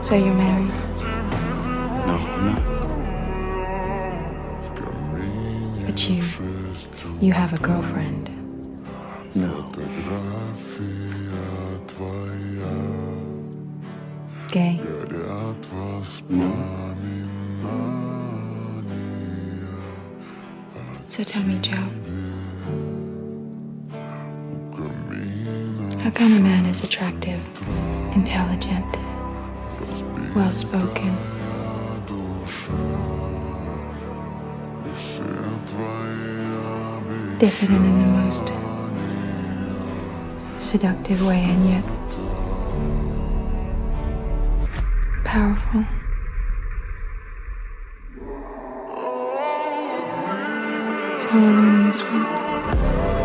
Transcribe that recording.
So you're married? No, I'm not. But you have a girlfriend. No. Gay? No. So tell me, Joe, what kind of man is attractive, intelligent, well-spoken, diffident in the most seductive way, and yet powerful? So alone in this world.